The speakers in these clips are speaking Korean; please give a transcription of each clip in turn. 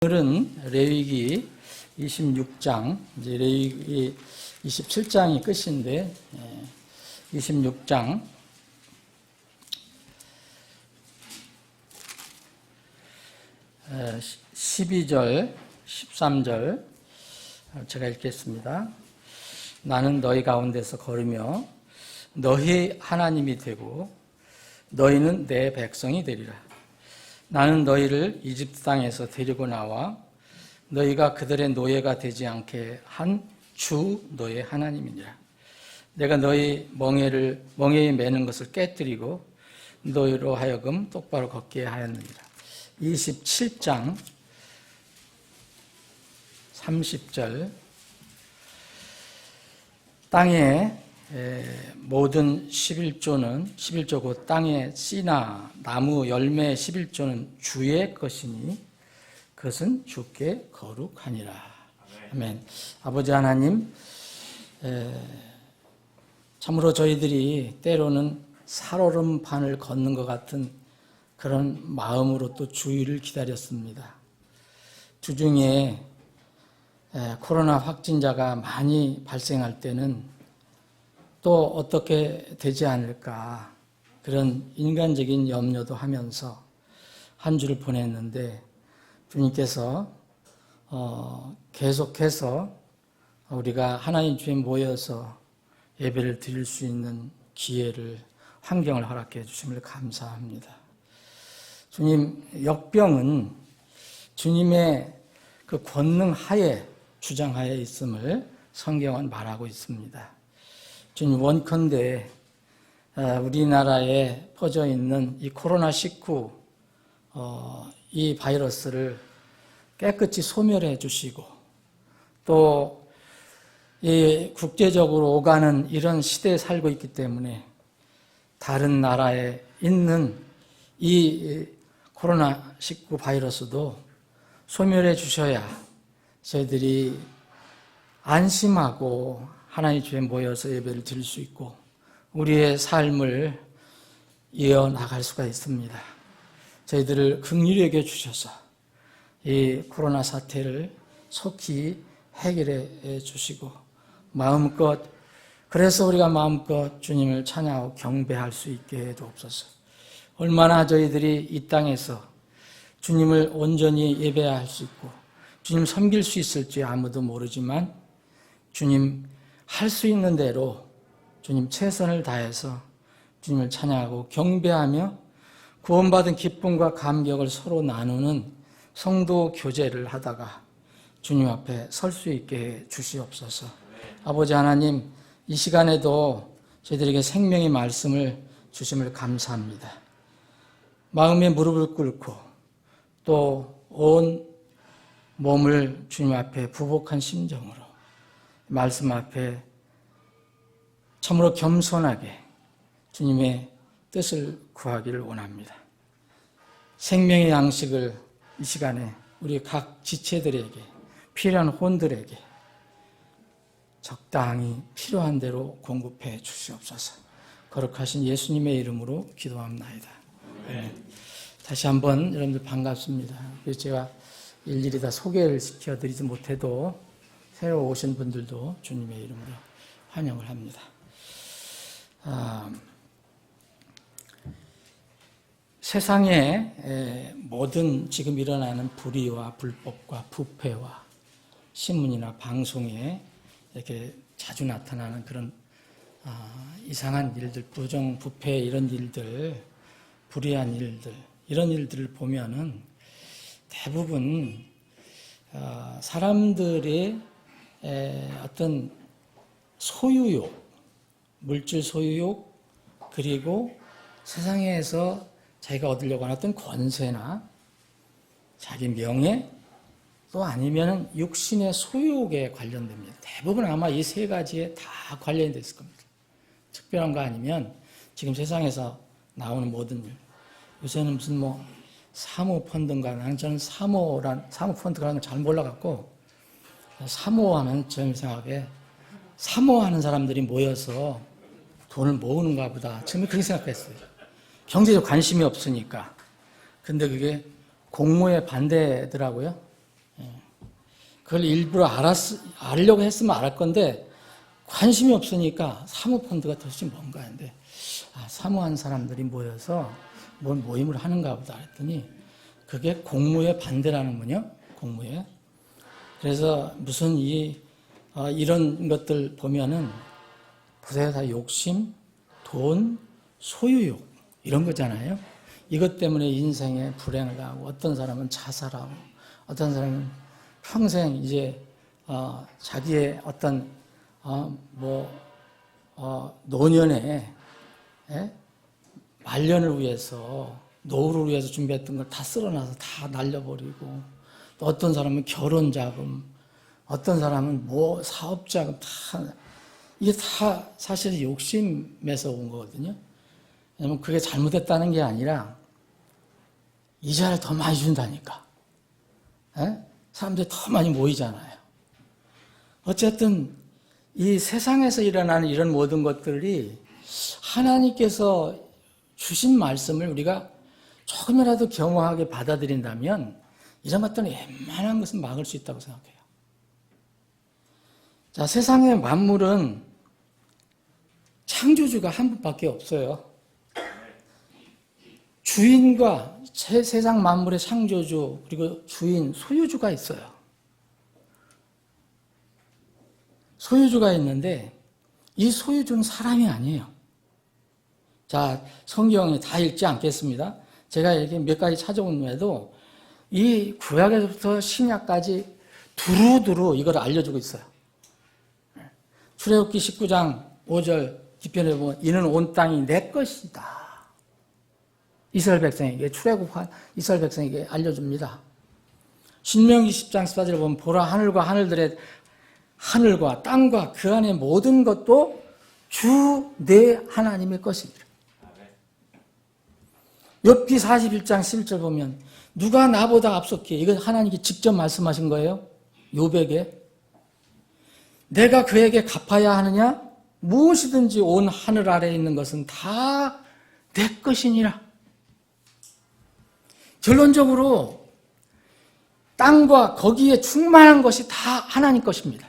오늘은 레위기 26장, 이제 레위기 27장이 끝인데, 26장 12절, 13절 제가 읽겠습니다. 나는 너희 가운데서 걸으며 너희 하나님이 되고 너희는 내 백성이 되리라. 나는 너희를 이집트 땅에서 데리고 나와 너희가 그들의 노예가 되지 않게 한 주 너의 하나님이니라. 내가 너희 멍에에 매는 것을 깨뜨리고 너희로 하여금 똑바로 걷게 하였느니라. 27장 30절 땅에 모든 11조 곧 땅의 씨나 나무 열매 11조는 주의 것이니 그것은 주께 거룩하니라. 아멘. 아버지 하나님, 참으로 저희들이 때로는 살얼음판을 걷는 것 같은 그런 마음으로 또 주의를 기다렸습니다. 주중에 코로나 확진자가 많이 발생할 때는 또 어떻게 되지 않을까 그런 인간적인 염려도 하면서 한 주를 보냈는데 주님께서 계속해서 우리가 하나님 주에 모여서 예배를 드릴 수 있는 기회를 환경을 허락해 주심을 감사합니다. 주님, 역병은 주님의 그 권능 하에 주장하에 있음을 성경은 말하고 있습니다. 주님, 원컨대 우리나라에 퍼져 있는 이 코로나19 이 바이러스를 깨끗이 소멸해 주시고 또 이 국제적으로 오가는 이런 시대에 살고 있기 때문에 다른 나라에 있는 이 코로나19 바이러스도 소멸해 주셔야 저희들이 안심하고 하나님 주에 모여서 예배를 드릴 수 있고 우리의 삶을 이어나갈 수가 있습니다. 저희들을 긍휼히 여겨 주셔서 이 코로나 사태를 속히 해결해 주시고 마음껏, 그래서 우리가 마음껏 주님을 찬양하고 경배할 수 있게 해주옵소서. 얼마나 저희들이 이 땅에서 주님을 온전히 예배할 수 있고 주님 섬길 수 있을지 아무도 모르지만 주님 할 수 있는 대로 주님 최선을 다해서 주님을 찬양하고 경배하며 구원받은 기쁨과 감격을 서로 나누는 성도 교제를 하다가 주님 앞에 설 수 있게 해 주시옵소서. 아버지 하나님, 이 시간에도 저희들에게 생명의 말씀을 주심을 감사합니다. 마음에 무릎을 꿇고 또 온 몸을 주님 앞에 부복한 심정으로 말씀 앞에 참으로 겸손하게 주님의 뜻을 구하기를 원합니다. 생명의 양식을 이 시간에 우리 각 지체들에게, 필요한 혼들에게 적당히 필요한 대로 공급해 주시옵소서. 거룩하신 예수님의 이름으로 기도합나이다. 네. 다시 한번 여러분들 반갑습니다. 제가 일일이 다 소개를 시켜드리지 못해도 새로 오신 분들도 주님의 이름으로 환영을 합니다. 세상에 모든 지금 일어나는 불의와 불법과 부패와 신문이나 방송에 이렇게 자주 나타나는 그런 이상한 일들, 부정부패 이런 일들, 불의한 일들, 이런 일들을 보면은 대부분 사람들의 어떤 소유욕, 물질 소유욕, 그리고 세상에서 자기가 얻으려고 하는 어떤 권세나 자기 명예, 또 아니면 육신의 소유욕에 관련됩니다. 대부분 아마 이 세 가지에 다 관련이 됐을 겁니다. 특별한 거 아니면 지금 세상에서 나오는 모든 일. 요새는 무슨 사모펀드인가, 저는 사모펀드라는 걸 잘 몰라갖고, 사모하면 제 생각에 사모하는 사람들이 모여서 돈을 모으는가 보다. 처음에 그렇게 생각했어요. 경제적 관심이 없으니까. 근데 그게 공모에 반대더라고요. 그걸 일부러 알려고 했으면 알을 건데 관심이 없으니까 사모펀드가 도대체 뭔가 했는데 사모한 사람들이 모여서 뭔 모임을 하는가 보다 했더니 그게 공무의 반대라는군요. 공무에. 그래서 무슨 이런 것들 보면은 보세요. 다 욕심, 돈, 소유욕 이런 거잖아요. 이것 때문에 인생에 불행을 당하고 어떤 사람은 자살하고 어떤 사람은 평생 이제 자기의 어떤 노년에 말년을 위해서 노후를 위해서 준비했던 걸 다 쓸어놔서 다 날려버리고 또 어떤 사람은 결혼 자금, 어떤 사람은 사업 자금 다 이게 다 사실 욕심에서 온 거거든요. 왜냐면 그게 잘못했다는 게 아니라 이자를 더 많이 준다니까. 사람들이 더 많이 모이잖아요. 어쨌든 이 세상에서 일어나는 이런 모든 것들이 하나님께서 주신 말씀을 우리가 조금이라도 겸허하게 받아들인다면 이런 것들은 웬만한 것은 막을 수 있다고 생각해요. 자, 세상의 만물은 창조주가 한 분밖에 없어요. 주인과 세상 만물의 창조주 그리고 주인, 소유주가 있어요. 소유주가 있는데 이 소유주는 사람이 아니에요. 자, 성경에 다 읽지 않겠습니다. 제가 이렇게 몇 가지 찾아온 후에도 이 구약에서부터 신약까지 두루두루 이걸 알려주고 있어요. 출애굽기 19장 5절 뒤편에 보면 이는 온 땅이 내 것이다. 이스라엘 백성에게 출애굽한 이스라엘 백성에게 알려줍니다. 신명기 10장 14절에 보면 보라 하늘과 땅과 그 안의 모든 것도 주 내 하나님의 것입니다. 욥기 41장 11절 보면 누가 나보다 앞섰기에 이건 하나님이 직접 말씀하신 거예요. 욥에게 내가 그에게 갚아야 하느냐? 무엇이든지 온 하늘 아래에 있는 것은 다 내 것이니라. 결론적으로 땅과 거기에 충만한 것이 다 하나님 것입니다.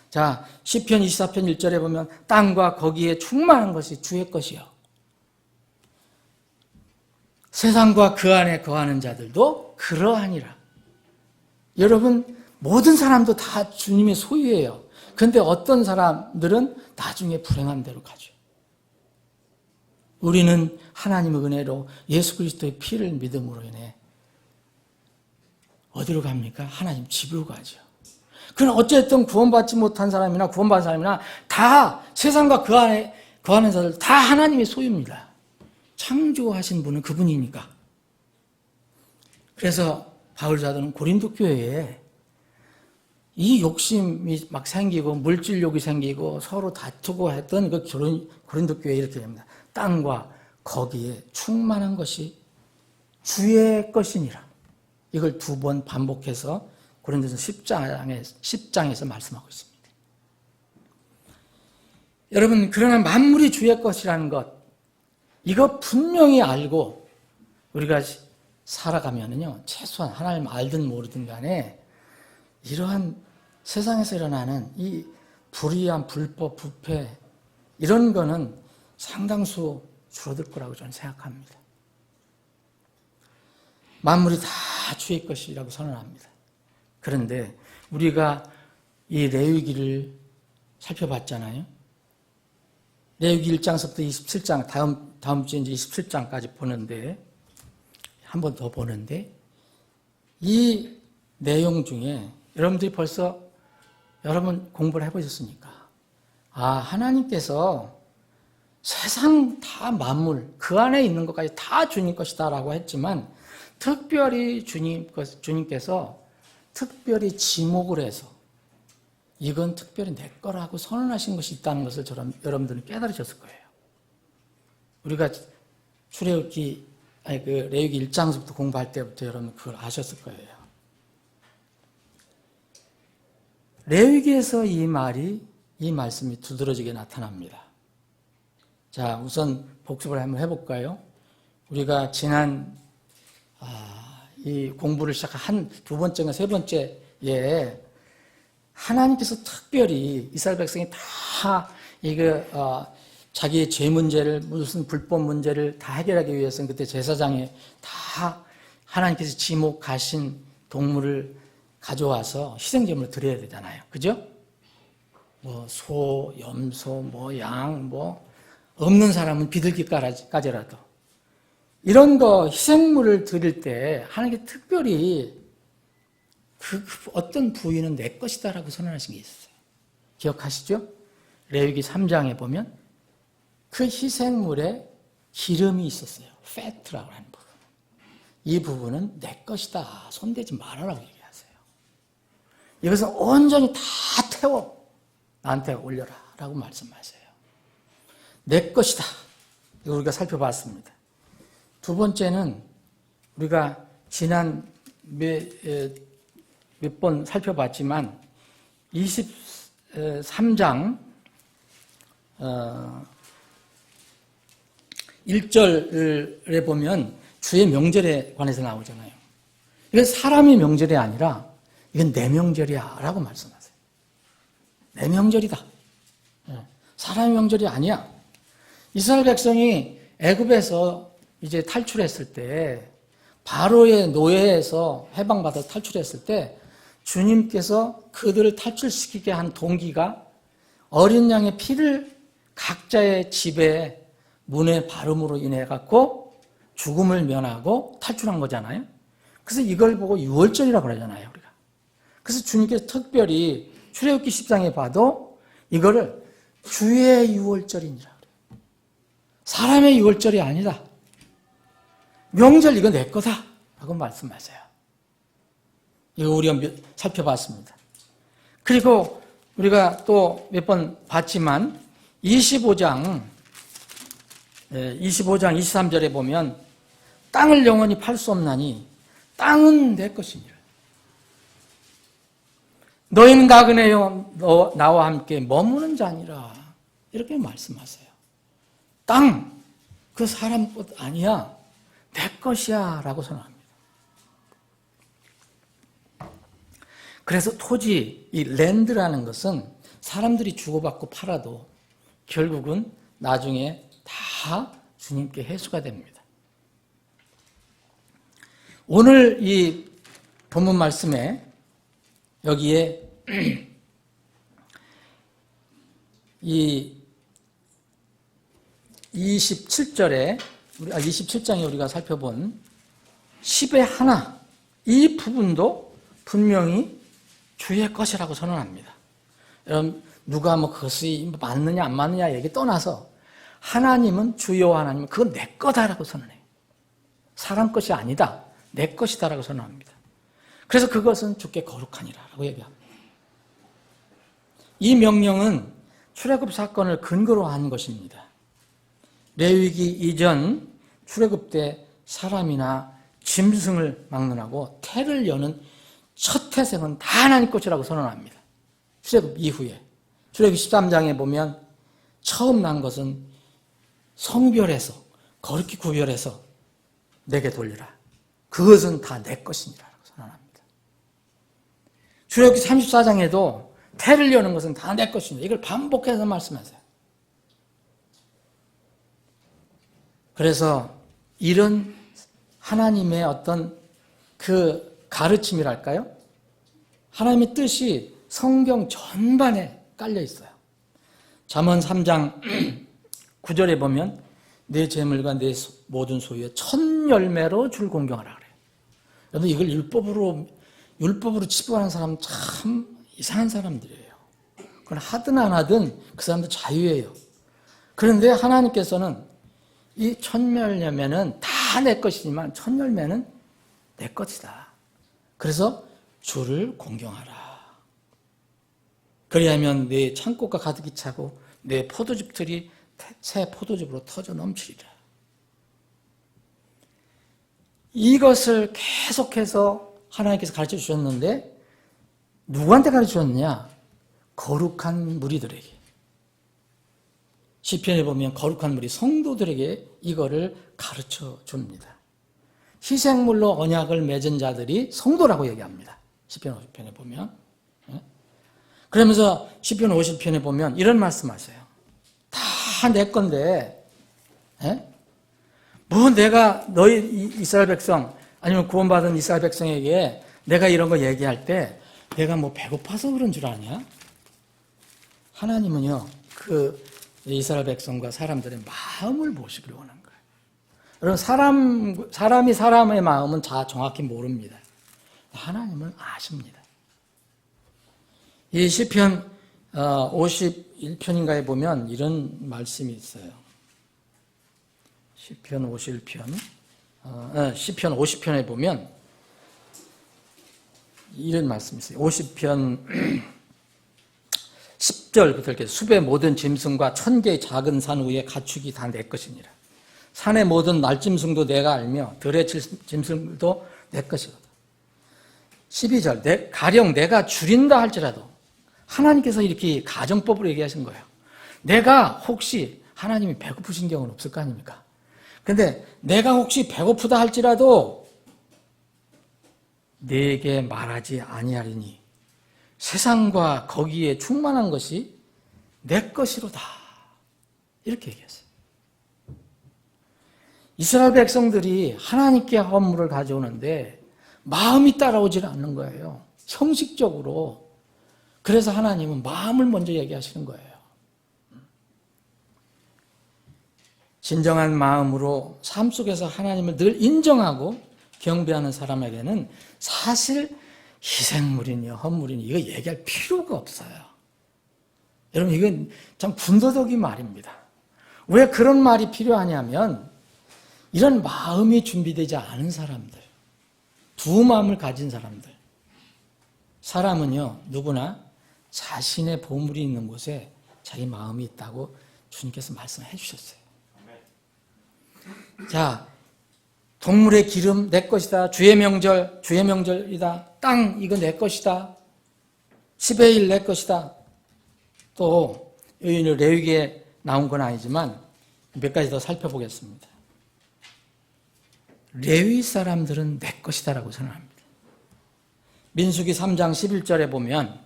자, 시편 24편 1절에 보면 땅과 거기에 충만한 것이 주의 것이요. 세상과 그 안에 거하는 자들도 그러하니라. 여러분, 모든 사람도 다 주님의 소유예요. 그런데 어떤 사람들은 나중에 불행한 대로 가죠. 우리는 하나님의 은혜로 예수 그리스도의 피를 믿음으로 인해 어디로 갑니까? 하나님 집으로 가죠. 그럼 어쨌든 구원받지 못한 사람이나 구원받은 사람이나 다 세상과 그 안에 거하는 자들 다 하나님의 소유입니다. 창조하신 분은 그분이니까. 그래서 바울 사도는 고린도 교회에 이 욕심이 막 생기고 물질욕이 생기고 서로 다투고 했던 그 고린도 교회에 이렇게 됩니다. 땅과 거기에 충만한 것이 주의 것이니라. 이걸 2번 반복해서 고린도서 10장에서 말씀하고 있습니다. 여러분, 그러나 만물이 주의 것이라는 것, 이거 분명히 알고 우리가 살아가면은요, 최소한 하나님 알든 모르든 간에 이러한 세상에서 일어나는 이 불의한 불법, 부패 이런 거는 상당수 줄어들 거라고 저는 생각합니다. 만물이 다 주의 것이라고 선언합니다. 그런데 우리가 이 레위기를 살펴봤잖아요. 레위기 1장서부터 27장, 다음 주에 이제 27장까지 보는데, 한 번 더 보는데, 이 내용 중에 여러분들이 벌써 여러분 공부를 해보셨습니까? 하나님께서 세상 다 만물, 그 안에 있는 것까지 다 주님 것이다 라고 했지만, 특별히 주님께서 특별히 지목을 해서 이건 특별히 내 거라고 선언하신 것이 있다는 것을 여러분들은 깨달으셨을 거예요. 우리가 레위기 1장부터 공부할 때부터 여러분 그걸 아셨을 거예요. 레위기에서 이 말씀이 두드러지게 나타납니다. 자, 우선 복습을 한번 해볼까요? 우리가 지난 이 공부를 시작한 2번째인가 3번째에 하나님께서 특별히 이스라엘 백성이 다 자기의 죄 문제를, 무슨 불법 문제를 다 해결하기 위해서는 그때 제사장에 다 하나님께서 지목하신 동물을 가져와서 희생제물을 드려야 되잖아요. 그죠? 뭐 소, 염소, 뭐 양, 뭐 없는 사람은 비둘기까지라도 이런 거 희생물을 드릴 때 하나님께 특별히 그 어떤 부위는 내 것이다라고 선언하신 게 있어요. 기억하시죠? 레위기 3장에 보면 그 희생물에 기름이 있었어요. 패트라고 하는 부분. 이 부분은 내 것이다. 손대지 말아라고 얘기하세요. 이것은 온전히 다 태워 나한테 올려라 라고 말씀하세요. 내 것이다. 이거 우리가 살펴봤습니다. 두 번째는 우리가 지난 몇 번 살펴봤지만 23장 1절에 보면 주의 명절에 관해서 나오잖아요. 이건 사람의 명절이 아니라 이건 내 명절이야 라고 말씀하세요. 내 명절이다. 사람의 명절이 아니야. 이스라엘 백성이 애굽에서 이제 탈출했을 때 바로의 노예에서 해방받아 탈출했을 때 주님께서 그들을 탈출시키게 한 동기가 어린 양의 피를 각자의 집에 문에 바름으로 인해 갖고 죽음을 면하고 탈출한 거잖아요. 그래서 이걸 보고 유월절이라고 그러잖아요, 우리가. 그래서 주님께서 특별히 출애굽기 10장에 봐도 이거를 주의 유월절이니라 그래요. 사람의 유월절이 아니다. 명절 이거 내 거다 라고 말씀하세요. 이거 우리가 살펴봤습니다. 그리고 우리가 또 몇 번 봤지만 25장 23절에 보면 땅을 영원히 팔 수 없나니 땅은 내 것이니라. 너희는 가그네요 나와 함께 머무는 자니라. 이렇게 말씀하세요. 땅, 그 사람 것 아니야. 내 것이야 라고 선언합니다. 그래서 토지, 이 랜드라는 것은 사람들이 주고받고 팔아도 결국은 나중에 다 주님께 회수가 됩니다. 오늘 이 본문 말씀에 여기에 이 27절에 27장에 우리가 살펴본 10의 하나 이 부분도 분명히 주의 것이라고 선언합니다. 여러분 누가 뭐 그것이 맞느냐 안 맞느냐 얘기 떠나서 하나님은 주여 하나님은 그건 내 거다라고 선언해요. 사람 것이 아니다. 내 것이다라고 선언합니다. 그래서 그것은 주께 거룩하니라라고 얘기합니다. 이 명령은 출애굽 사건을 근거로 한 것입니다. 레위기 이전 출애굽 때 사람이나 짐승을 막론하고 태를 여는 첫 태생은 다 하나님 것이라고 선언합니다. 출애굽 이후에 출애굽 13장에 보면 처음 난 것은 성별해서 거룩히 구별해서 내게 돌리라. 그것은 다 내 것이니라고 선언합니다. 출애굽기 34장에도 태를 여는 것은 다 내 것이니라. 이걸 반복해서 말씀하세요. 그래서 이런 하나님의 어떤 그 가르침이랄까요? 하나님의 뜻이 성경 전반에 깔려 있어요. 잠언 3장 9절에 보면 내 재물과 내 모든 소유의 첫 열매로 주를 공경하라 그래요. 여러분 이걸 율법으로 치부하는 사람 참 이상한 사람들이에요. 그건 하든 안 하든 그 사람들 자유예요. 그런데 하나님께서는 이 첫 열매는 다 내 것이지만 첫 열매는 내 것이다. 그래서 주를 공경하라. 그리하면 내 창고가 가득히 차고 내 포도즙들이 새 포도즙으로 터져 넘치리라. 이것을 계속해서 하나님께서 가르쳐 주셨는데 누구한테 가르쳐 주셨느냐? 거룩한 무리들에게. 시편에 보면 거룩한 무리 성도들에게 이거를 가르쳐 줍니다. 희생물로 언약을 맺은 자들이 성도라고 얘기합니다. 시편 50편에 보면. 그러면서 시편 50편에 보면 이런 말씀하세요. 다 내 건데, 뭐 내가 너희 이스라엘 백성 아니면 구원받은 이스라엘 백성에게 내가 이런 거 얘기할 때 내가 뭐 배고파서 그런 줄 아냐? 하나님은요, 그 이스라엘 백성과 사람들의 마음을 보시기로 원한 거예요. 여러분, 사람이 사람의 마음은 다 정확히 모릅니다. 하나님은 아십니다. 이 시편 51편인가에 보면 이런 말씀이 있어요. 시편 50편에 보면 이런 말씀이 있어요. 50편 10절부터 이렇게 숲의 모든 짐승과 1000개의 작은 산 위에 가축이 다 내 것이니라. 산의 모든 날짐승도 내가 알며 들의 짐승도 내 것이거든. 12절 가령 내가 줄인다 할지라도 하나님께서 이렇게 가정법으로 얘기하신 거예요. 내가 혹시 하나님이 배고프신 경우는 없을 거 아닙니까? 근데 내가 혹시 배고프다 할지라도 네게 말하지 아니하리니 세상과 거기에 충만한 것이 내 것이로다. 이렇게 얘기했어요. 이스라엘 백성들이 하나님께 헌물을 가져오는데 마음이 따라오질 않는 거예요. 형식적으로. 그래서 하나님은 마음을 먼저 얘기하시는 거예요. 진정한 마음으로 삶 속에서 하나님을 늘 인정하고 경배하는 사람에게는 사실 희생물이니 헌물이니 이거 얘기할 필요가 없어요. 여러분 이건 참 군더더기 말입니다. 왜 그런 말이 필요하냐면 이런 마음이 준비되지 않은 사람들, 두 마음을 가진 사람들, 사람은요 누구나 자신의 보물이 있는 곳에 자기 마음이 있다고 주님께서 말씀해 주셨어요. 자, 동물의 기름 내 것이다. 주의 명절이다. 땅 이거 내 것이다. 10의 1 내 것이다. 또 레위기에 나온 건 아니지만 몇 가지 더 살펴보겠습니다. 레위 사람들은 내 것이다라고 선언합니다. 민수기 3장 11절에 보면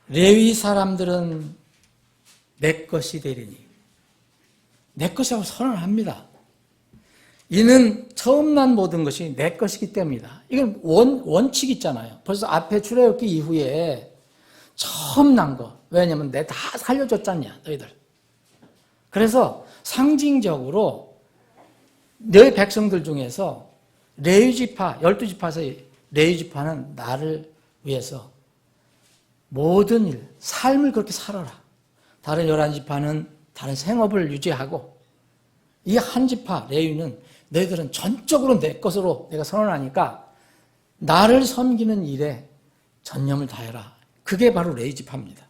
레위 사람들은 내 것이 되리니 내 것이라고 선언합니다. 이는 처음 난 모든 것이 내 것이기 때문이다. 이건 원칙이 있잖아요. 벌써 앞에 출애굽기 이후에 처음 난 거. 왜냐면 내 다 살려줬잖냐 너희들. 그래서 상징적으로 너희 백성들 중에서 레위지파 12지파에서 레위지파는 나를 위해서 모든 일, 삶을 그렇게 살아라. 다른 11지파는 다른 생업을 유지하고 이 한 지파 레위는 너희들은 전적으로 내 것으로 내가 선언하니까 나를 섬기는 일에 전념을 다해라. 그게 바로 레위 지파입니다.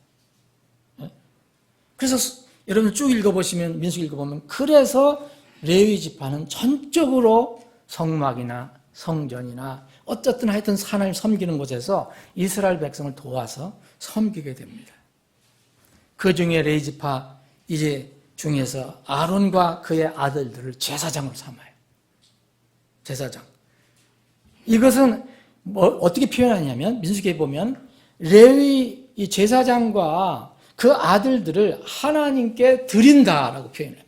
그래서 여러분 쭉 읽어보시면 민수기 읽어보면 그래서 레위 지파는 전적으로 성막이나 성전이나 어쨌든 하여튼 하나님 섬기는 곳에서 이스라엘 백성을 도와서 섬기게 됩니다. 그 중에 레위 지파 이제 중에서 아론과 그의 아들들을 제사장으로 삼아요. 제사장. 이것은 어떻게 표현하냐면 민수기에 보면 레위 이 제사장과 그 아들들을 하나님께 드린다라고 표현합니다.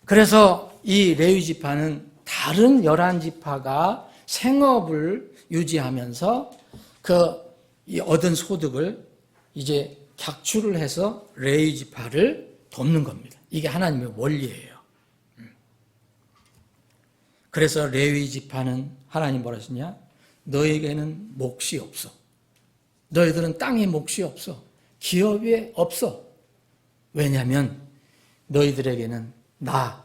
그래서 이 레위 지파는 다른 11지파가 생업을 유지하면서 이 얻은 소득을 이제 객출을 해서 레위 지파를 돕는 겁니다. 이게 하나님의 원리예요. 그래서 레위 지파는 하나님 뭐라 하시냐? 너에게는 몫이 없어. 너희들은 땅에 몫이 없어. 기업에 없어. 왜냐하면 너희들에게는 나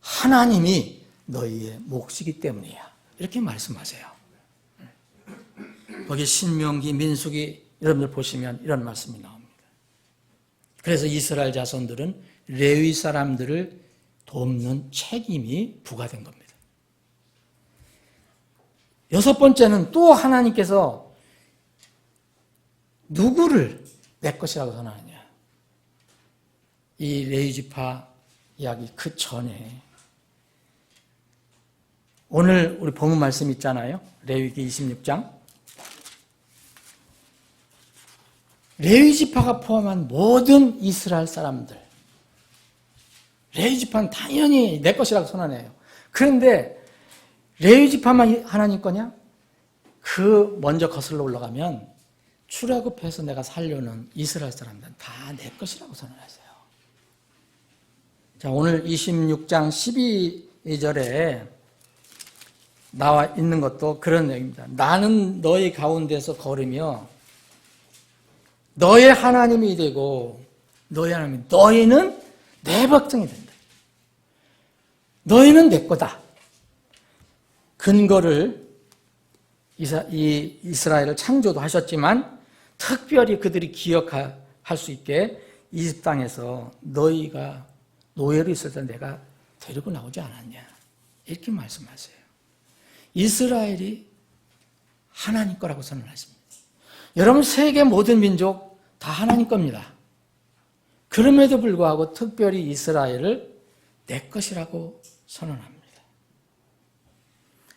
하나님이 너희의 몫이기 때문이야. 이렇게 말씀하세요. 거기 신명기, 민수기 여러분들 보시면 이런 말씀이 나옵니다. 그래서 이스라엘 자손들은 레위 사람들을 돕는 책임이 부과된 겁니다. 여섯 번째는 또 하나님께서 누구를 내 것이라고 선언하냐. 이 레위 지파 이야기 그 전에 오늘 우리 본문 말씀 있잖아요. 레위기 26장 레위 지파가 포함한 모든 이스라엘 사람들, 레위 지파는 당연히 내 것이라고 선언해요. 그런데 레위 지파만 하나님 거냐? 그 먼저 거슬러 올라가면 출애굽해서 내가 살려는 이스라엘 사람들은 다 내 것이라고 선언하세요. 자, 오늘 26장 12절에 나와 있는 것도 그런 얘기입니다. 나는 너희 가운데서 걸으며 너의 하나님이 되고 너희는 내 백성이 된다. 너희는 내 거다. 근거를 이 이스라엘을 창조도 하셨지만 특별히 그들이 기억할 수 있게 이집 땅에서 너희가 노예로 있을 때 내가 데리고 나오지 않았냐 이렇게 말씀하세요. 이스라엘이 하나님 거라고 선언하십니다. 여러분 세계 모든 민족 다 하나님 겁니다. 그럼에도 불구하고 특별히 이스라엘을 내 것이라고 선언합니다.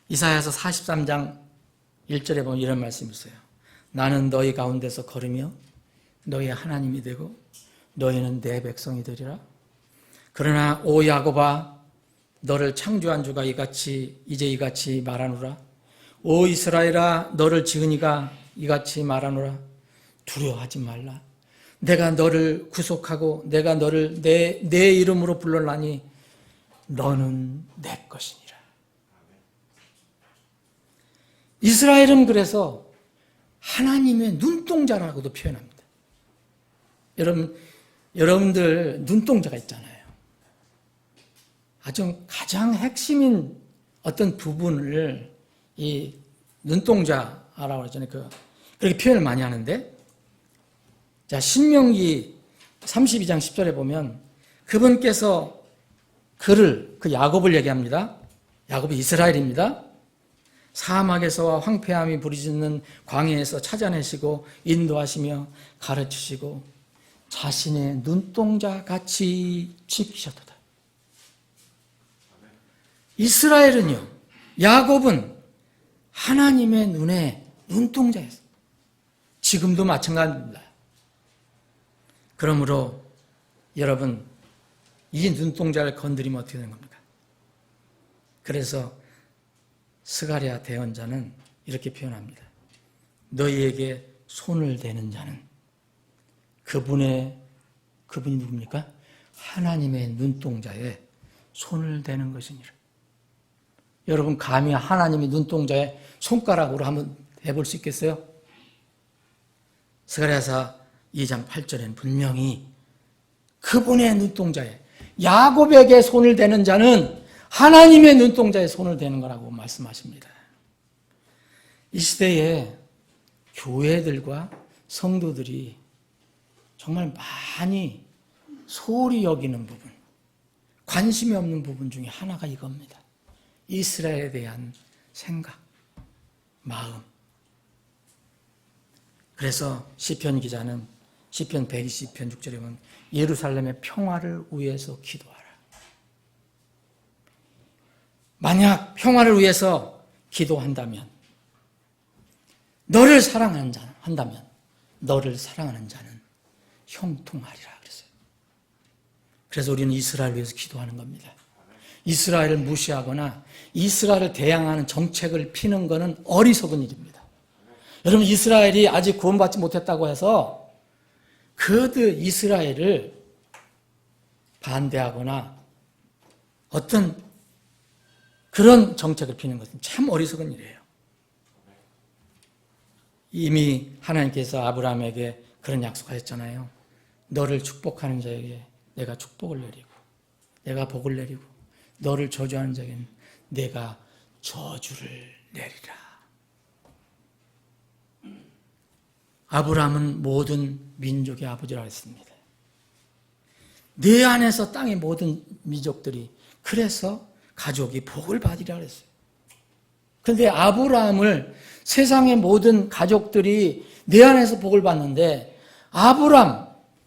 이사야서 43장 1절에 보면 이런 말씀이 있어요. 나는 너희 가운데서 걸으며 너희의 하나님이 되고 너희는 내 백성이 되리라. 그러나 오 야곱아 너를 창조한 주가 이제 이같이 말하노라. 오 이스라엘아 너를 지은 이가 이같이 말하노라. 두려워하지 말라. 내가 너를 구속하고 내가 너를 내 이름으로 불러나니 너는 내 것이니라. 이스라엘은 그래서 하나님의 눈동자라고도 표현합니다. 여러분들 눈동자가 있잖아요. 아주 가장 핵심인 어떤 부분을 이 눈동자라고 하잖아요. 그렇게 표현을 많이 하는데, 자, 신명기 32장 10절에 보면 그분께서 그 야곱을 얘기합니다. 야곱이 이스라엘입니다. 사막에서와 황폐함이 부르짖는 광야에서 찾아내시고 인도하시며 가르치시고 자신의 눈동자 같이 지키셨도다. 이스라엘은요, 야곱은 하나님의 눈에 눈동자였어요. 지금도 마찬가지입니다. 그러므로 여러분, 이 눈동자를 건드리면 어떻게 되는 겁니까? 그래서 스가랴 대언자는 이렇게 표현합니다. 너희에게 손을 대는 자는 그분이 누굽니까? 하나님의 눈동자에 손을 대는 것이니라. 여러분 감히 하나님의 눈동자에 손가락으로 한번 해볼 수 있겠어요? 스가랴서 2장 8절에는 분명히 그분의 눈동자에 야곱에게 손을 대는 자는 하나님의 눈동자에 손을 대는 거라고 말씀하십니다. 이 시대에 교회들과 성도들이 정말 많이 소홀히 여기는 부분, 관심이 없는 부분 중에 하나가 이겁니다. 이스라엘에 대한 생각, 마음. 그래서 시편 기자는 시편 120편 6절에 보면 예루살렘의 평화를 위해서 기도하라. 만약 평화를 위해서 기도한다면, 너를 사랑하는 자는 형통하리라 그랬어요. 그래서 우리는 이스라엘을 위해서 기도하는 겁니다. 이스라엘을 무시하거나 이스라엘을 대항하는 정책을 피는 것은 어리석은 일입니다. 여러분, 이스라엘이 아직 구원받지 못했다고 해서 이스라엘을 반대하거나 어떤 그런 정책을 피는 것은 참 어리석은 일이에요. 이미 하나님께서 아브라함에게 그런 약속하셨잖아요. 너를 축복하는 자에게 내가 축복을 내리고 내가 복을 내리고 너를 저주하는 자에게는 내가 저주를 내리라. 아브라함은 모든 민족의 아버지라고 했습니다. 내 안에서 땅의 모든 민족들이 그래서 가족이 복을 받으리라 그랬어요. 그런데 아브라함을 세상의 모든 가족들이 내 안에서 복을 받는데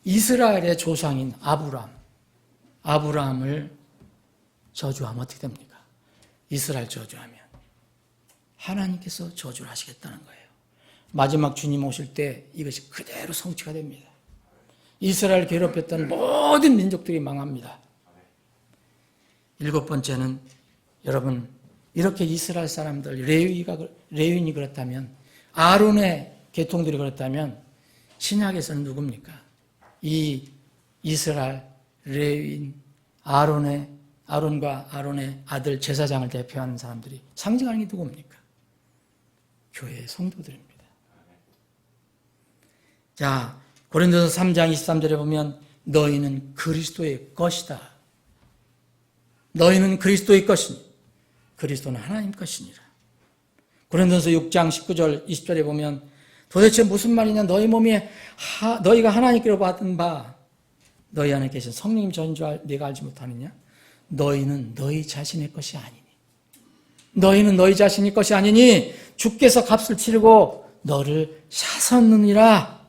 이스라엘의 조상인 아브라함을 저주하면 어떻게 됩니까? 이스라엘 저주하면 하나님께서 저주를 하시겠다는 거예요. 마지막 주님 오실 때 이것이 그대로 성취가 됩니다. 이스라엘 괴롭혔던 모든 민족들이 망합니다. 7번째는 여러분, 이렇게 이스라엘 사람들, 레위인이 그렇다면, 아론의 계통들이 그렇다면 신약에서는 누굽니까? 이 이스라엘 레위인 아론과 아론의 아들 제사장을 대표하는 사람들이 상징하는 게 누굽니까? 교회의 성도들입니다. 자, 고린도서 3장 23절에 보면 너희는 그리스도의 것이다. 너희는 그리스도의 것이니 그리스도는 하나님 것이니라. 고린도서 6장 19절 20절에 보면 도대체 무슨 말이냐? 너희 몸에 너희가 하나님께로 받은 바 너희 안에 계신 성령님 전인 줄 네가 알지 못하느냐? 너희는 너희 자신의 것이 아니니. 너희는 너희 자신의 것이 아니니 주께서 값을 치르고 너를 사셨느니라.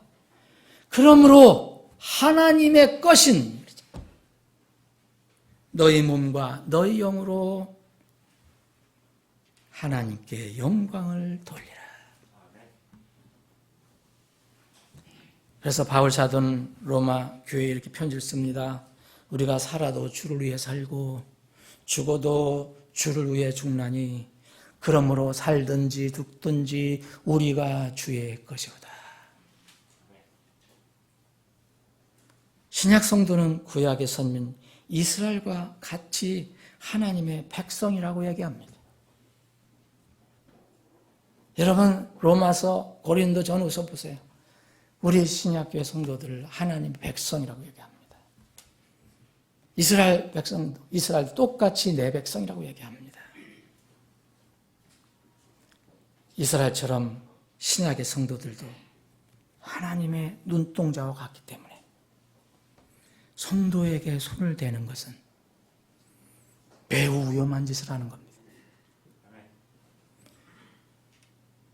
그러므로 하나님의 것인 너희 몸과 너희 영으로 하나님께 영광을 돌리라. 그래서 바울 사도는 로마 교회에 이렇게 편지를 씁니다. 우리가 살아도 주를 위해 살고 죽어도 주를 위해 죽나니 그러므로 살든지 죽든지 우리가 주의 것이로다. 신약 성도는 구약의 선민 이스라엘과 같이 하나님의 백성이라고 얘기합니다. 여러분 로마서 고린도 전후서 보세요. 우리 신약교회 성도들을 하나님의 백성이라고 얘기합니다. 이스라엘 백성도 이스라엘 똑같이 내 백성이라고 얘기합니다. 이스라엘처럼 신약의 성도들도 하나님의 눈동자와 같기 때문에 성도에게 손을 대는 것은 매우 위험한 짓을 하는 겁니다.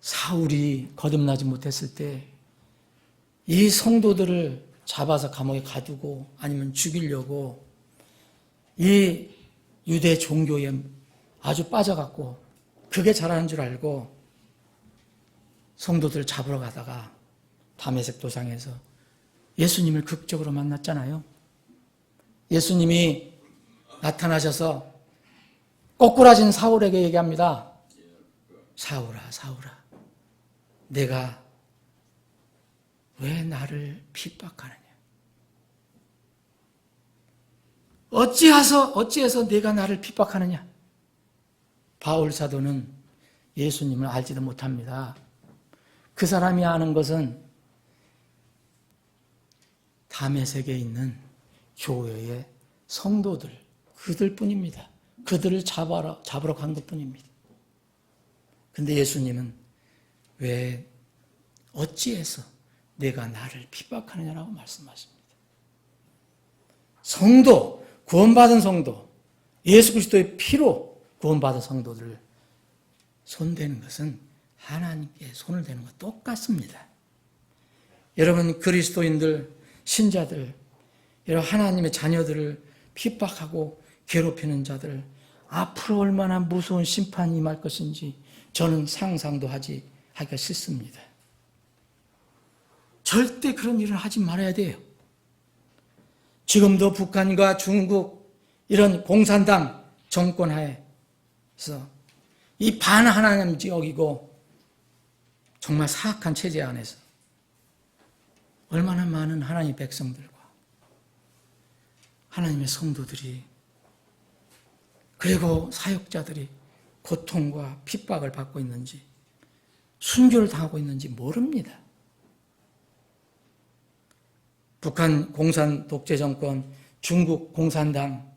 사울이 거듭나지 못했을 때 이 성도들을 잡아서 감옥에 가두고 아니면 죽이려고 이 유대 종교에 아주 빠져갖고 그게 잘하는 줄 알고 성도들 잡으러 가다가 다메섹 도상에서 예수님을 극적으로 만났잖아요. 예수님이 나타나셔서 꼬꾸라진 사울에게 얘기합니다. 사울아, 사울아, 내가 왜 나를 핍박하느냐? 어찌해서 내가 나를 핍박하느냐? 바울 사도는 예수님을 알지도 못합니다. 그 사람이 아는 것은 다메섹에 있는 교회의 성도들, 그들뿐입니다. 그들을 잡으러 간 것뿐입니다. 근데 예수님은 왜 어찌해서 내가 나를 핍박하느냐라고 말씀하십니다. 성도, 구원받은 성도, 예수 그리스도의 피로 구원받은 성도들을 손대는 것은 하나님께 손을 대는 것 똑같습니다. 여러분 그리스도인들, 신자들, 여러분 하나님의 자녀들을 핍박하고 괴롭히는 자들 앞으로 얼마나 무서운 심판이 임할 것인지 저는 상상도 하기가 싫습니다. 절대 그런 일을 하지 말아야 돼요. 지금도 북한과 중국 이런 공산당 정권 하에서 이 반하나님지 여기고 정말 사악한 체제 안에서 얼마나 많은 하나님의 백성들과 하나님의 성도들이 그리고 사역자들이 고통과 핍박을 받고 있는지 순교를 당하고 있는지 모릅니다. 북한 공산 독재 정권, 중국 공산당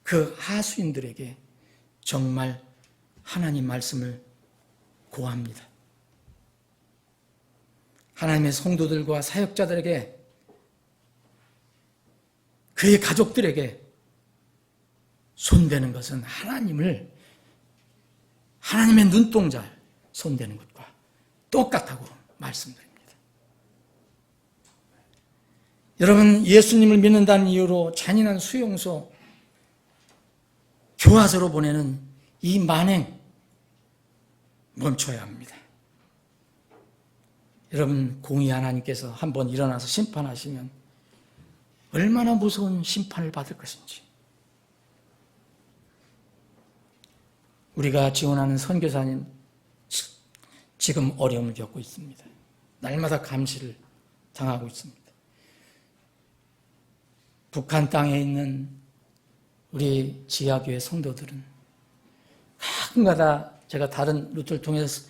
그 하수인들에게 정말 하나님 말씀을 고합니다. 하나님의 성도들과 사역자들에게 그의 가족들에게 손대는 것은 하나님의 눈동자 손대는 것과 똑같다고 말씀드립니다. 여러분 예수님을 믿는다는 이유로 잔인한 수용소, 교화소로 보내는 이 만행 멈춰야 합니다. 여러분, 공의 하나님께서 한번 일어나서 심판하시면 얼마나 무서운 심판을 받을 것인지. 우리가 지원하는 선교사님 지금 어려움을 겪고 있습니다. 날마다 감시를 당하고 있습니다. 북한 땅에 있는 우리 지하교회 성도들은 가끔가다 제가 다른 루트를 통해서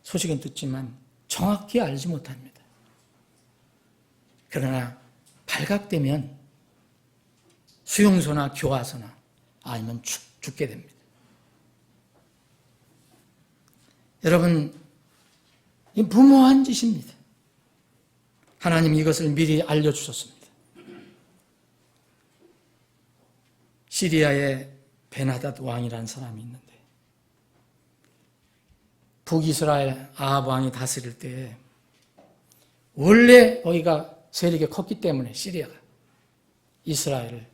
소식은 듣지만 정확히 알지 못합니다. 그러나 발각되면 수용소나 교화소나 아니면 죽게 됩니다. 여러분, 이 무모한 짓입니다. 하나님 이것을 미리 알려주셨습니다. 시리아에 베나닷 왕이라는 사람이 있는데 북이스라엘 아합 왕이 다스릴 때 원래 거기가 세력이 컸기 때문에 시리아가 이스라엘을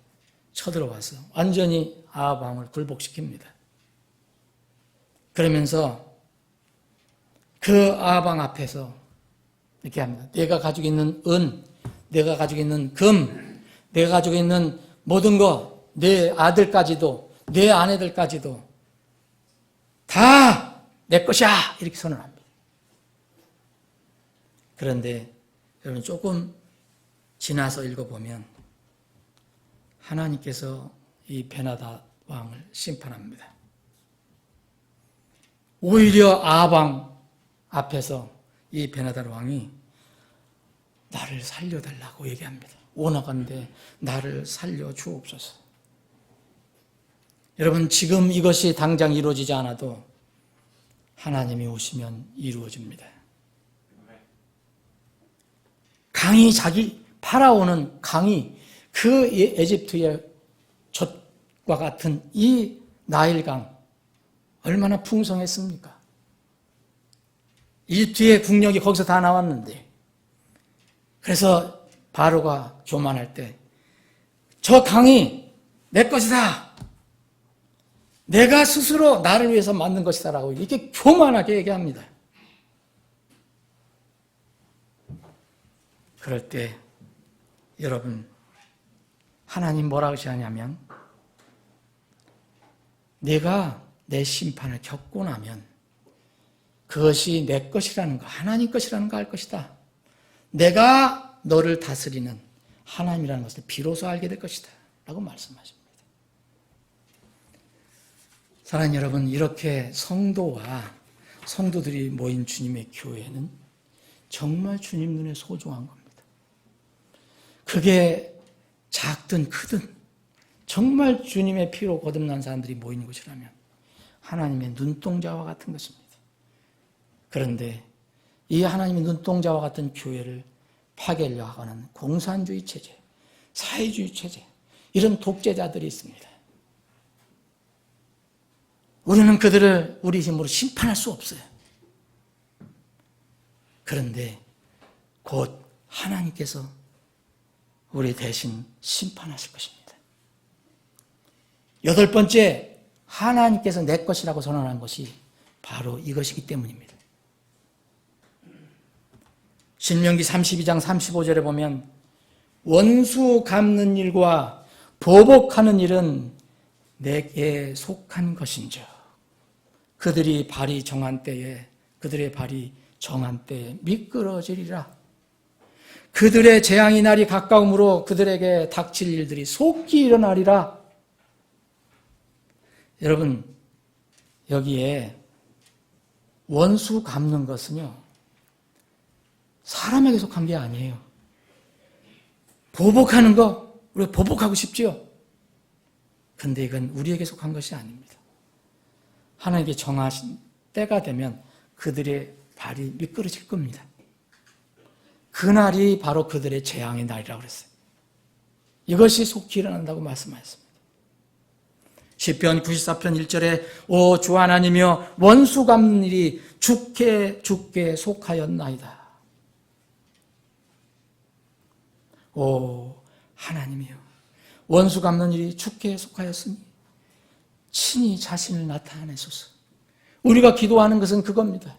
쳐들어와서 완전히 아합 왕을 굴복시킵니다. 그러면서 그 아합 왕 앞에서 이렇게 합니다. 내가 가지고 있는 은, 내가 가지고 있는 금, 내가 가지고 있는 모든 것, 내 아들까지도, 내 아내들까지도 다 내 것이야! 이렇게 선언합니다. 그런데 여러분 조금 지나서 읽어보면 하나님께서 이 베나닷 왕을 심판합니다. 오히려 아합 왕 앞에서 이 베나닷 왕이 나를 살려달라고 얘기합니다. 원하건대 나를 살려주옵소서. 여러분, 지금 이것이 당장 이루어지지 않아도 하나님이 오시면 이루어집니다. 강이 파라오는 강이 그 에집트의 젖과 같은 이 나일강 얼마나 풍성했습니까? 이집트의 국력이 거기서 다 나왔는데, 그래서 바로가 교만할 때 저 강이 내 것이다, 내가 스스로 나를 위해서 만든 것이다 라고 이렇게 교만하게 얘기합니다. 그럴 때 여러분, 하나님 뭐라고 하시냐면 내가 내 심판을 겪고 나면 그것이 내 것이라는 거, 하나님 것이라는 거 알 것이다. 내가 너를 다스리는 하나님이라는 것을 비로소 알게 될 것이다 라고 말씀하십니다. 사랑하는 여러분, 이렇게 성도들이 모인 주님의 교회는 정말 주님 눈에 소중한 겁니다. 그게 작든 크든 정말 주님의 피로 거듭난 사람들이 모이는 곳이라면 하나님의 눈동자와 같은 것입니다. 그런데 이 하나님의 눈동자와 같은 교회를 파괴하려 하는 공산주의 체제, 사회주의 체제, 이런 독재자들이 있습니다. 우리는 그들을 우리 힘으로 심판할 수 없어요. 그런데 곧 하나님께서 우리 대신 심판하실 것입니다. 8번째, 하나님께서 내 것이라고 선언한 것이 바로 이것이기 때문입니다. 신명기 32장 35절에 보면 원수 갚는 일과 보복하는 일은 내게 속한 것인즉 그들의 발이 정한 때에 미끄러지리라. 그들의 재앙의 날이 가까움으로 그들에게 닥칠 일들이 속히 일어나리라. 여러분, 여기에 원수 갚는 것은요, 사람에게 속한 게 아니에요. 보복하는 거, 우리가 보복하고 싶지요? 근데 이건 우리에게 속한 것이 아닙니다. 하나님께 정하신 때가 되면 그들의 발이 미끄러질 겁니다. 그날이 바로 그들의 재앙의 날이라고 그랬어요. 이것이 속히 일어난다고 말씀하셨습니다. 시편 94편 1절에 오 주 하나님이여 원수 갚는 일이 주께 속하였나이다. 오 하나님이여 원수 갚는 일이 주께 속하였으니 친히 자신을 나타내소서. 우리가 기도하는 것은 그겁니다.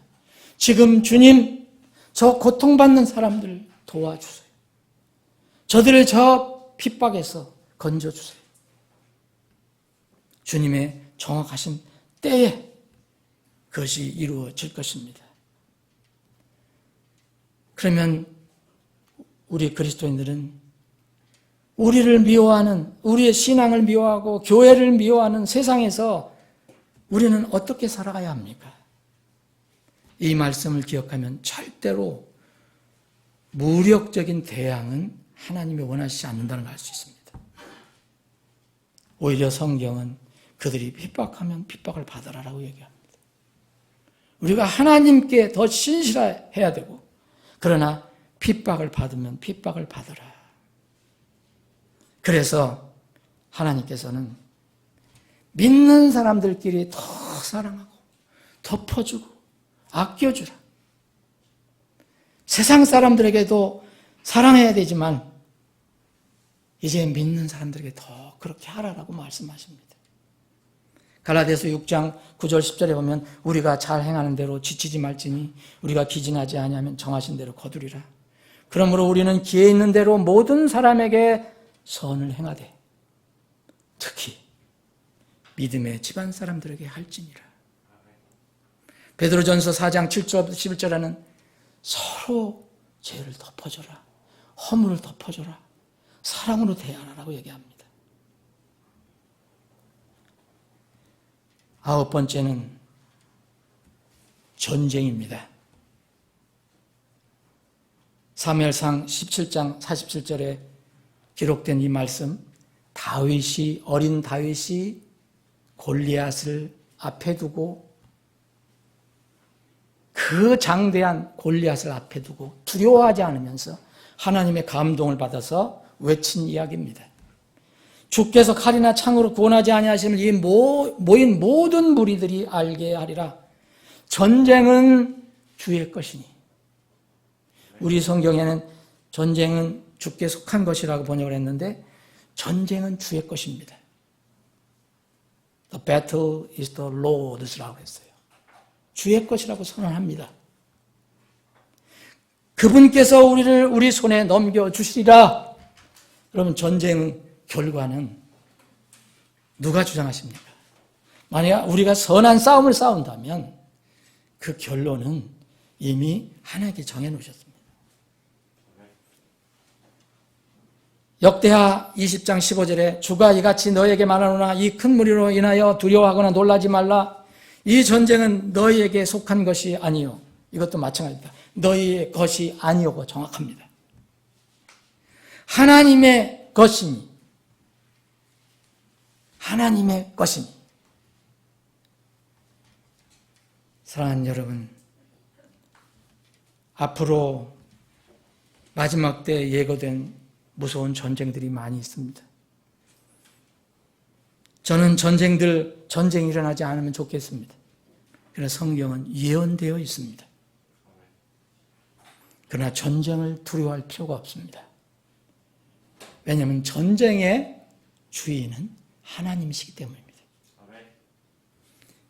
지금 주님, 저 고통받는 사람들 도와주세요. 저들을 저 핍박에서 건져주세요. 주님의 정확하신 때에 그것이 이루어질 것입니다. 그러면 우리 그리스도인들은 우리를 미워하는, 우리의 신앙을 미워하고 교회를 미워하는 세상에서 우리는 어떻게 살아가야 합니까? 이 말씀을 기억하면 절대로 무력적인 대항은 하나님이 원하시지 않는다는 걸 알 수 있습니다. 오히려 성경은 그들이 핍박하면 핍박을 받으라라고 얘기합니다. 우리가 하나님께 더 신실해야 되고, 그러나 핍박을 받으면 핍박을 받으라. 그래서 하나님께서는 믿는 사람들끼리 더 사랑하고 덮어주고 아껴주라. 세상 사람들에게도 사랑해야 되지만 이제 믿는 사람들에게 더 그렇게 하라라고 말씀하십니다. 갈라디아서 6장 9절 10절에 보면 우리가 잘 행하는 대로 지치지 말지니 우리가 기진하지 아니하면 정하신 대로 거두리라. 그러므로 우리는 기회 있는 대로 모든 사람에게 선을 행하되 특히 믿음의 집안 사람들에게 할지니라. 베드로전서 4장 7절 11절에는 서로 죄를 덮어줘라. 허물을 덮어줘라. 사랑으로 대하라라고 얘기합니다. 아홉 번째는 전쟁입니다. 사무엘상 17장 47절에 기록된 이 말씀, 어린 다윗이 골리앗을 앞에 두고 그 장대한 골리앗을 앞에 두고 두려워하지 않으면서 하나님의 감동을 받아서 외친 이야기입니다. 주께서 칼이나 창으로 구원하지 아니하심을 이 모인 모든 무리들이 알게 하리라. 전쟁은 주의 것이니. 우리 성경에는 전쟁은 주께 속한 것이라고 번역을 했는데 전쟁은 주의 것입니다. The battle is the Lord's라고 했어요. 주의 것이라고 선언합니다. 그분께서 우리를 우리 손에 넘겨주시리라. 그러면 전쟁 결과는 누가 주장하십니까? 만약 우리가 선한 싸움을 싸운다면 그 결론은 이미 하나님께 정해놓으셨습니다. 역대하 20장 15절에 주가 이같이 너에게 말하노나 이 큰 무리로 인하여 두려워하거나 놀라지 말라. 이 전쟁은 너희에게 속한 것이 아니요. 이것도 마찬가지입니다. 너희의 것이 아니오고 정확합니다. 하나님의 것이니. 하나님의 것이니. 사랑하는 여러분, 앞으로 마지막 때 예고된 무서운 전쟁들이 많이 있습니다. 저는 전쟁이 일어나지 않으면 좋겠습니다. 그러나 성경은 예언되어 있습니다. 그러나 전쟁을 두려워할 필요가 없습니다. 왜냐하면 전쟁의 주인은 하나님이시기 때문입니다.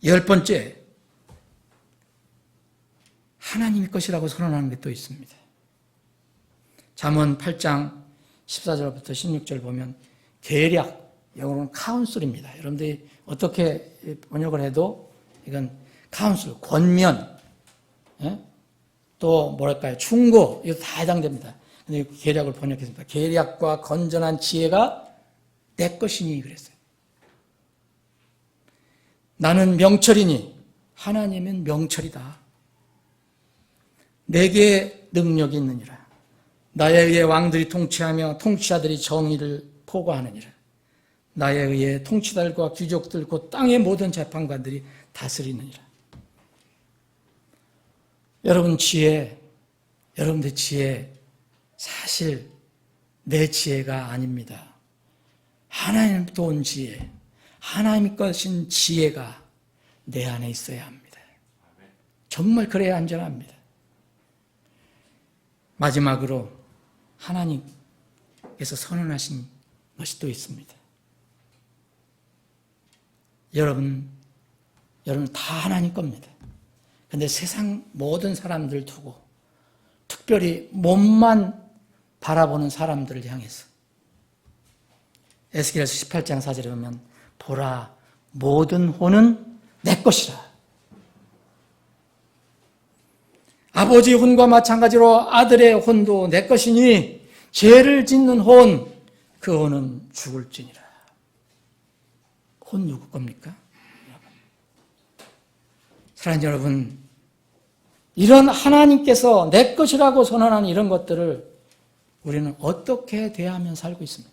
10번째, 하나님의 것이라고 선언하는 게 또 있습니다. 잠언 8장 14절부터 16절 보면 계략, 영어로는 카운슬입니다. 여러분들이 어떻게 번역을 해도 이건 카운슬, 권면, 또 뭐랄까요, 충고, 이거 다 해당됩니다. 근데 계략을 번역했습니다. 계략과 건전한 지혜가 내 것이니 그랬어요. 나는 명철이니 하나님은 명철이다. 내게 능력이 있느니라. 나에 의해 왕들이 통치하며 통치자들이 정의를 포고하느니라. 나에 의해 통치자들과 귀족들 곧 땅의 모든 재판관들이 다스리느니라. 여러분들 지혜 사실 내 지혜가 아닙니다. 하나님부터 온 지혜, 하나님 것인 지혜가 내 안에 있어야 합니다. 정말 그래야 안전합니다. 마지막으로 하나님께서 선언하신 것이 또 있습니다. 여러분 다 하나님 겁니다. 그런데 세상 모든 사람들 두고 특별히 몸만 바라보는 사람들을 향해서 에스겔서 18장 4절에 보면 보라 모든 혼은 내 것이라. 아버지의 혼과 마찬가지로 아들의 혼도 내 것이니 죄를 짓는 혼, 그 혼은 죽을지니라. 혼 누구 겁니까? 사랑하는 여러분, 이런 하나님께서 내 것이라고 선언하는 이런 것들을 우리는 어떻게 대하며 살고 있습니까?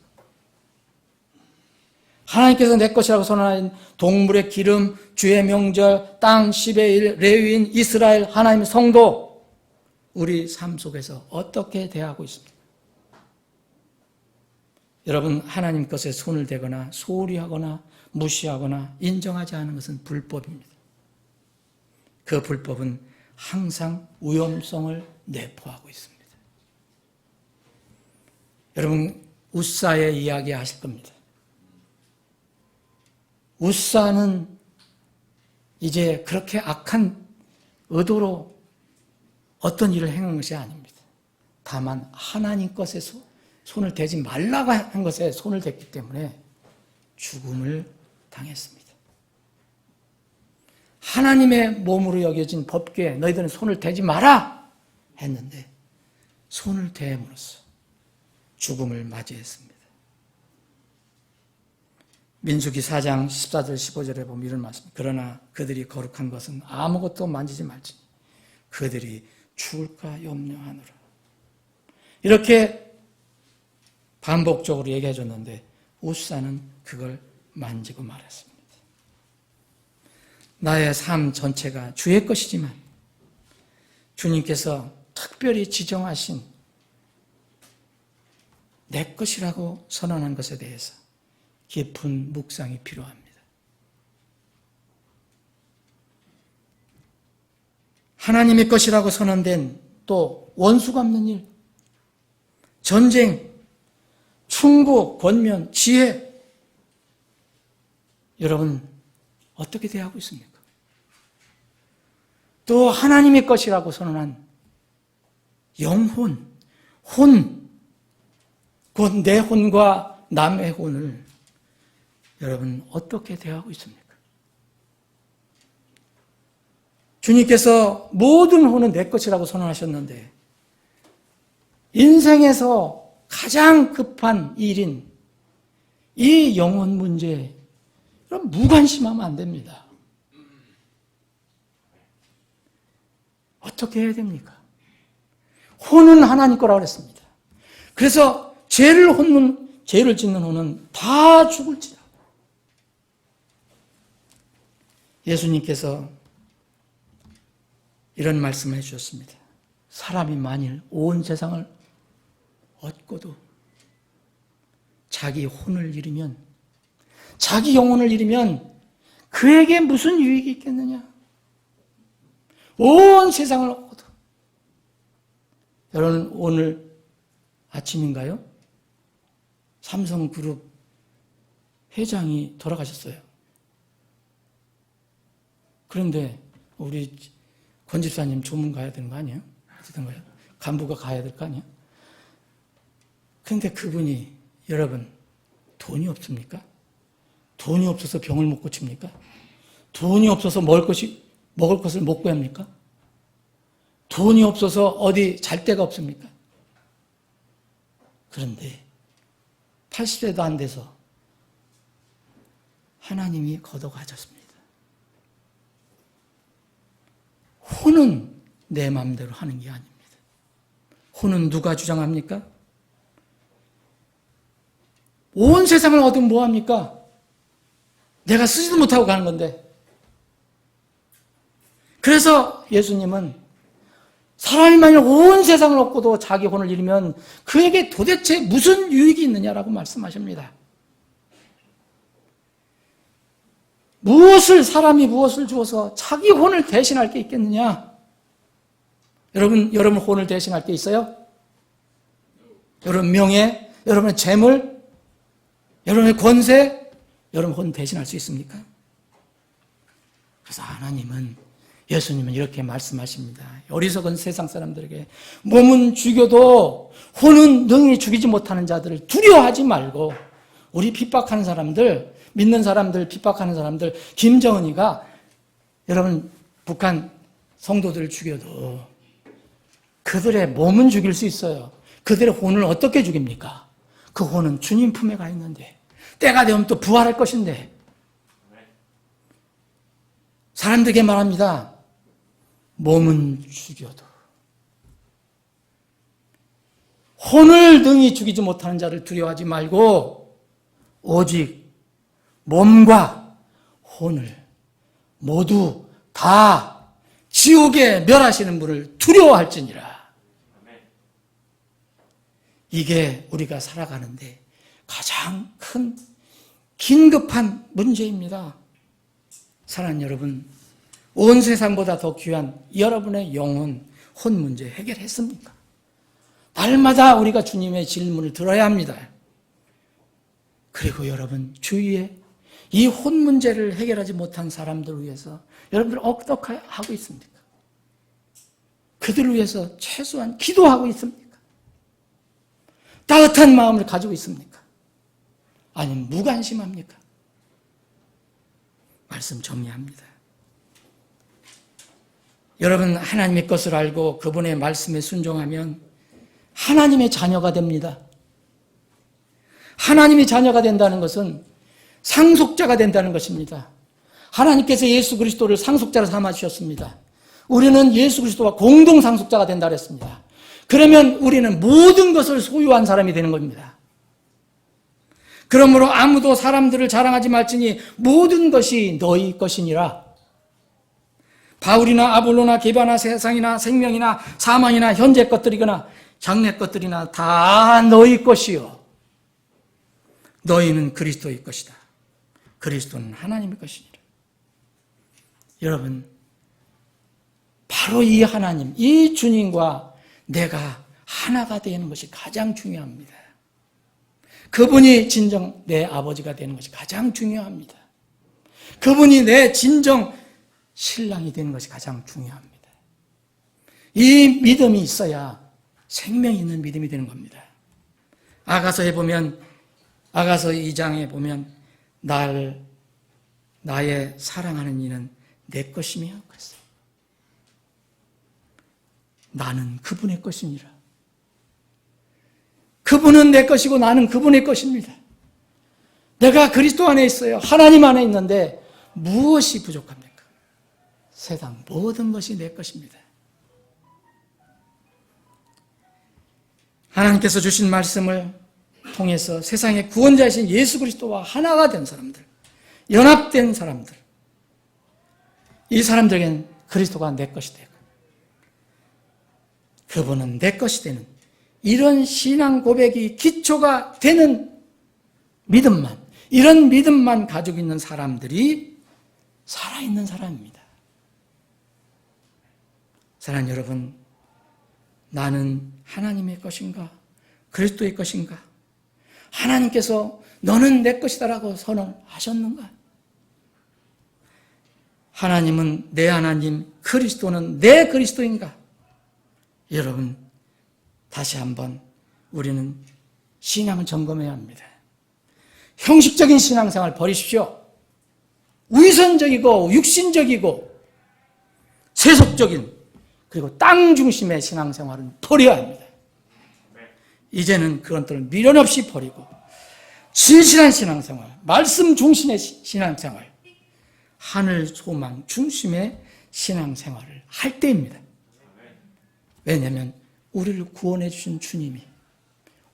하나님께서 내 것이라고 선언하는 동물의 기름, 주의 명절, 땅 10의 1, 레위인, 이스라엘, 하나님의 성도, 우리 삶 속에서 어떻게 대하고 있습니까? 여러분, 하나님 것에 손을 대거나 소홀히 하거나 무시하거나 인정하지 않은 것은 불법입니다. 그 불법은 항상 위험성을 내포하고 있습니다. 여러분, 웃사의 이야기 아실 겁니다. 웃사는 이제 그렇게 악한 의도로 어떤 일을 행한 것이 아닙니다. 다만 하나님 것에 손을 대지 말라고 한 것에 손을 댔기 때문에 죽음을 당했습니다. 하나님의 몸으로 여겨진 법궤에 너희들은 손을 대지 마라 했는데 손을 대므로써 죽음을 맞이했습니다. 민수기 4장 14절 15절에 보면 이런 말씀. 그러나 그들이 거룩한 것은 아무것도 만지지 말지. 그들이 죽을까 염려하노라. 이렇게 반복적으로 얘기해 줬는데 웃사는 그걸 만지고 말았습니다. 나의 삶 전체가 주의 것이지만 주님께서 특별히 지정하신 내 것이라고 선언한 것에 대해서 깊은 묵상이 필요합니다. 하나님의 것이라고 선언된 또 원수가 없는 일, 전쟁, 충고, 권면, 지혜, 여러분 어떻게 대하고 있습니까? 또 하나님의 것이라고 선언한 영혼, 혼, 곧 내 혼과 남의 혼을 여러분 어떻게 대하고 있습니까? 주님께서 모든 혼은 내 것이라고 선언하셨는데 인생에서 가장 급한 일인 이 영혼 문제에 그럼 무관심하면 안 됩니다. 어떻게 해야 됩니까? 혼은 하나님 거라고 그랬습니다. 그래서 죄를 짓는 혼은 다 죽을지라. 예수님께서 이런 말씀을 해주셨습니다. 사람이 만일 온 세상을 얻고도 자기 혼을 잃으면, 자기 영혼을 잃으면 그에게 무슨 유익이 있겠느냐? 온 세상을 얻고도. 여러분, 오늘 아침인가요? 삼성그룹 회장이 돌아가셨어요. 그런데 우리 권 집사님 조문 가야 되는 거 아니에요? 어쨌든 거예요. 간부가 가야 될 거 아니에요? 그런데 그분이 여러분 돈이 없습니까? 돈이 없어서 병을 못 고칩니까? 돈이 없어서 먹을 것을 못 구합니까? 돈이 없어서 어디 잘 데가 없습니까? 그런데 80세도 안 돼서 하나님이 걷어가셨습니다. 혼은 내 마음대로 하는 게 아닙니다. 혼은 누가 주장합니까? 온 세상을 얻으면 뭐합니까? 내가 쓰지도 못하고 가는 건데. 그래서 예수님은 사람이 만일 온 세상을 얻고도 자기 혼을 잃으면 그에게 도대체 무슨 유익이 있느냐라고 말씀하십니다. 사람이 무엇을 주어서 자기 혼을 대신할 게 있겠느냐? 여러분 혼을 대신할 게 있어요? 여러분 명예, 여러분의 재물, 여러분의 권세, 여러분 혼 대신할 수 있습니까? 그래서 예수님은 이렇게 말씀하십니다. 어리석은 세상 사람들에게 몸은 죽여도 혼은 능히 죽이지 못하는 자들을 두려워하지 말고, 우리 핍박하는 사람들, 믿는 사람들, 핍박하는 사람들, 김정은이가 여러분 북한 성도들을 죽여도 그들의 몸은 죽일 수 있어요. 그들의 혼을 어떻게 죽입니까? 그 혼은 주님 품에 가 있는데, 때가 되면 또 부활할 것인데, 사람들에게 말합니다. 몸은 죽여도 혼을 능히 죽이지 못하는 자를 두려워하지 말고 오직 몸과 혼을 모두 다 지옥에 멸하시는 분을 두려워할지니라. 이게 우리가 살아가는데 가장 큰 긴급한 문제입니다. 사랑하는 여러분, 온 세상보다 더 귀한 여러분의 영혼, 혼 문제 해결했습니까? 날마다 우리가 주님의 질문을 들어야 합니다. 그리고 여러분, 주위에 이 혼 문제를 해결하지 못한 사람들을 위해서 여러분들 어떻게 하고 있습니까? 그들을 위해서 최소한 기도하고 있습니까? 따뜻한 마음을 가지고 있습니까? 아니면 무관심합니까? 말씀 정리합니다. 여러분, 하나님의 것을 알고 그분의 말씀에 순종하면 하나님의 자녀가 됩니다. 하나님의 자녀가 된다는 것은 상속자가 된다는 것입니다. 하나님께서 예수 그리스도를 상속자로 삼아주셨습니다. 우리는 예수 그리스도와 공동 상속자가 된다 그랬습니다. 그러면 우리는 모든 것을 소유한 사람이 되는 겁니다. 그러므로 아무도 사람들을 자랑하지 말지니 모든 것이 너희 것이니라. 바울이나 아볼로나 게바나 세상이나 생명이나 사망이나 현재 것들이거나 장래 것들이나 다 너희 것이요. 너희는 그리스도의 것이다. 그리스도는 하나님의 것이니라. 여러분, 바로 이 하나님, 이 주님과 내가 하나가 되는 것이 가장 중요합니다. 그분이 진정 내 아버지가 되는 것이 가장 중요합니다. 그분이 내 진정 신랑이 되는 것이 가장 중요합니다. 이 믿음이 있어야 생명이 있는 믿음이 되는 겁니다. 아가서에 보면, 아가서 2장에 보면 나의 사랑하는 이는 내 것이며 그랬어요. 나는 그분의 것이니라. 그분은 내 것이고 나는 그분의 것입니다. 내가 그리스도 안에 있어요. 하나님 안에 있는데 무엇이 부족합니까? 세상 모든 것이 내 것입니다. 하나님께서 주신 말씀을 통해서 세상의 구원자이신 예수 그리스도와 하나가 된 사람들, 연합된 사람들, 이 사람들에겐 그리스도가 내 것이 되고 그분은 내 것이 되는 이런 신앙 고백이 기초가 되는 믿음만, 이런 믿음만 가지고 있는 사람들이 살아있는 사람입니다. 사랑하는 여러분, 나는 하나님의 것인가? 그리스도의 것인가? 하나님께서 너는 내 것이다라고 선언하셨는가? 하나님은 내 하나님, 그리스도는 내 그리스도인가? 여러분, 다시 한번 우리는 신앙을 점검해야 합니다. 형식적인 신앙생활 버리십시오. 위선적이고 육신적이고 세속적인 그리고 땅 중심의 신앙생활은 버려야 합니다. 이제는 그것들을 미련 없이 버리고 진실한 신앙생활, 말씀 중심의 신앙생활, 하늘 소망 중심의 신앙생활을 할 때입니다. 왜냐하면 우리를 구원해 주신 주님이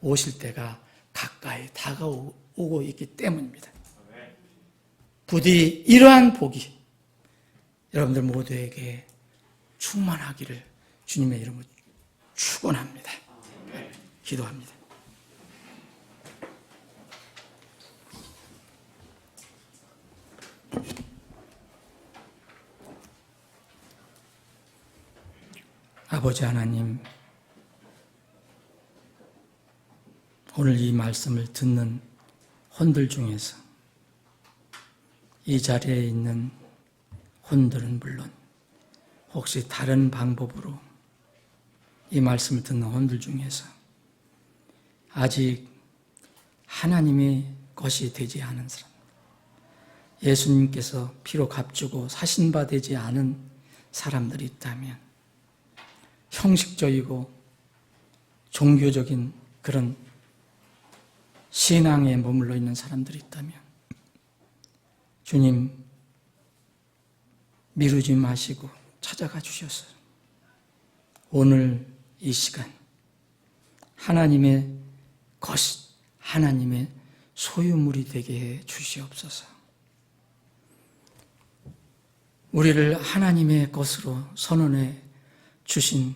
오실 때가 가까이 다가오고 있기 때문입니다. 부디 이러한 복이 여러분들 모두에게 충만하기를 주님의 이름으로 축원합니다. 기도합니다. 아버지 하나님, 오늘 이 말씀을 듣는 혼들 중에서 이 자리에 있는 혼들은 물론 혹시 다른 방법으로 이 말씀을 듣는 혼들 중에서 아직 하나님의 것이 되지 않은 사람, 예수님께서 피로 값주고 사신바 되지 않은 사람들이 있다면, 형식적이고 종교적인 그런 신앙에 머물러 있는 사람들이 있다면, 주님 미루지 마시고 찾아가 주셔서 오늘 이 시간 하나님의 것, 하나님의 소유물이 되게 해 주시옵소서. 우리를 하나님의 것으로 선언해 주신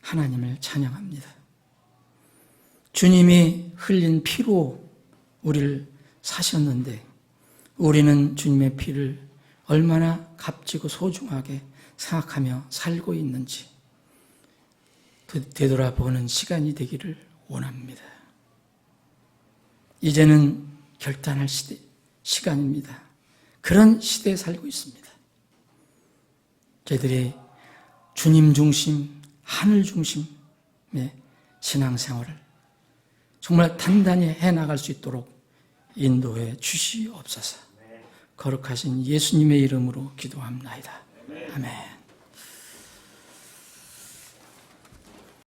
하나님을 찬양합니다. 주님이 흘린 피로 우리를 사셨는데 우리는 주님의 피를 얼마나 값지고 소중하게 생각하며 살고 있는지 되돌아보는 시간이 되기를 원합니다. 이제는 결단할 시간입니다. 그런 시대에 살고 있습니다. 저희들이 주님 중심, 하늘 중심의 신앙생활을 정말 단단히 해나갈 수 있도록 인도해 주시옵소서. 거룩하신 예수님의 이름으로 기도합나이다. 아멘.